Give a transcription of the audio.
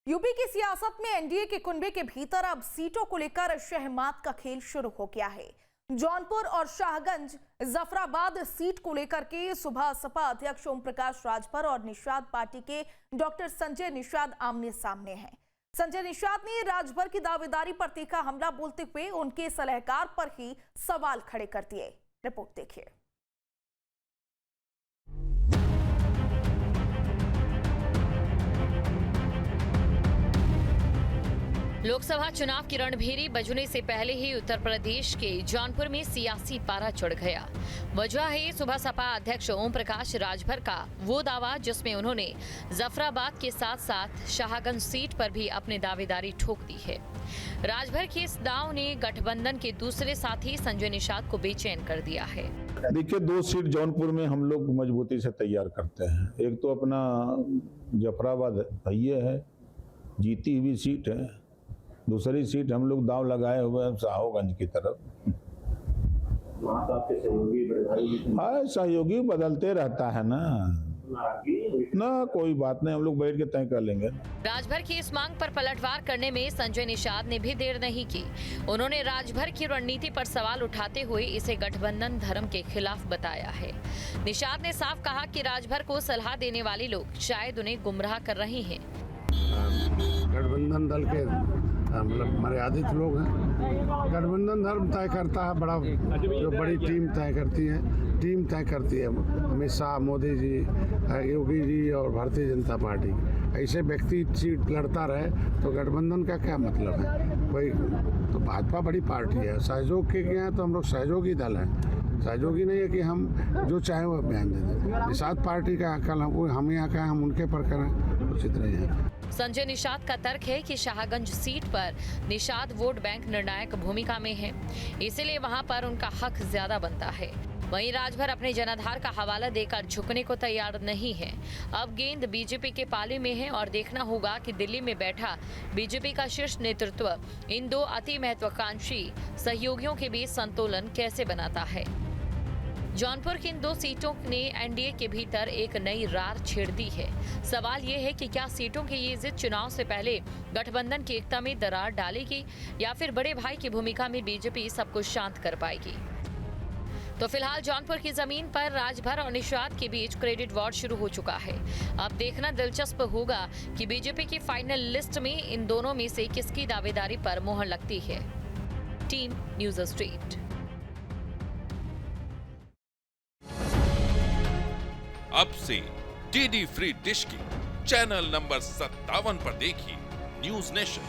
UP की सियासत में एनडीए के कुनबे के भीतर अब सीटों को लेकर शहमात का खेल शुरू हो गया है। जौनपुर और शाहगंज जफराबाद सीट को लेकर के सुबह सपा अध्यक्ष ओम प्रकाश राजभर और निषाद पार्टी के डॉक्टर संजय निषाद आमने सामने हैं। संजय निषाद ने राजभर की दावेदारी पर तीखा हमला बोलते हुए उनके सलाहकार पर ही सवाल खड़े कर दिए। रिपोर्ट देखिए। लोकसभा चुनाव की रणभेरी बजने से पहले ही उत्तर प्रदेश के जौनपुर में सियासी पारा चढ़ गया। वजह है सुबह सपा अध्यक्ष ओम प्रकाश राजभर का वो दावा जिसमें उन्होंने जफराबाद के साथ साथ शाहगंज सीट पर भी अपनी दावेदारी ठोक दी है। राजभर के इस दाव ने गठबंधन के दूसरे साथी संजय निषाद को बेचैन कर दिया है। देखिए, 2 सीट जौनपुर में हम लोग मजबूती से तैयार करते हैं। एक तो अपना जफराबाद ये है, जीती हुई सीट है। दूसरी सीट हम लोग दाव लगाए हुए हैं साहोगंज की तरफ। वहाँ तो आपके सहयोगी हाँ, सहयोगी बदलते रहता है ना, कोई बात नहीं, हम लोग बैठ के तय कर लेंगे। राजभर की इस मांग पर पलटवार करने में संजय निषाद ने भी देर नहीं की। उन्होंने राजभर की रणनीति पर सवाल उठाते हुए इसे गठबंधन धर्म के खिलाफ बताया है। निषाद ने साफ कहा कि राजभर को सलाह देने वाले लोग शायद उन्हें गुमराह कर रहे हैं। गठबंधन दल के मतलब मर्यादित लोग हैं। गठबंधन धर्म तय करता है, जो बड़ी टीम तय करती है, अमित शाह, मोदी जी, योगी जी और भारतीय जनता पार्टी। ऐसे व्यक्ति सीट लड़ता रहे तो गठबंधन का क्या मतलब है? कोई तो भाजपा बड़ी पार्टी है, सहयोग के हैं तो हम लोग सहयोगी दल हैं। सहयोगी नहीं है कि हम जो चाहे वो बयान दे दें। निषाद पार्टी का अकल हम यहाँ का हम उनके पर करें, उचित नहीं है। संजय निषाद का तर्क है कि शाहगंज सीट पर निषाद वोट बैंक निर्णायक भूमिका में है, इसलिए वहां पर उनका हक ज्यादा बनता है। वहीं राजभर अपने जनाधार का हवाला देकर झुकने को तैयार नहीं है। अब गेंद बीजेपी के पाले में है और देखना होगा कि दिल्ली में बैठा बीजेपी का शीर्ष नेतृत्व इन दो अति महत्वाकांक्षी सहयोगियों के बीच संतुलन कैसे बनाता है। जौनपुर की इन 2 सीटों ने एनडीए के भीतर एक नई रार छेड़ दी है। सवाल ये है कि क्या सीटों की ये जिद चुनाव से पहले गठबंधन की एकता में दरार डालेगी या फिर बड़े भाई की भूमिका में बीजेपी सब कुछ शांत कर पाएगी। तो फिलहाल जौनपुर की जमीन पर राजभर और निषाद के बीच क्रेडिट वॉर शुरू हो चुका है। अब देखना दिलचस्प होगा कि बीजेपी की फाइनल लिस्ट में इन दोनों में से किसकी दावेदारी पर मोहर लगती है। Team news street. अब से डीडी फ्री डिश की चैनल नंबर 57 पर देखिए न्यूज़ नेशन।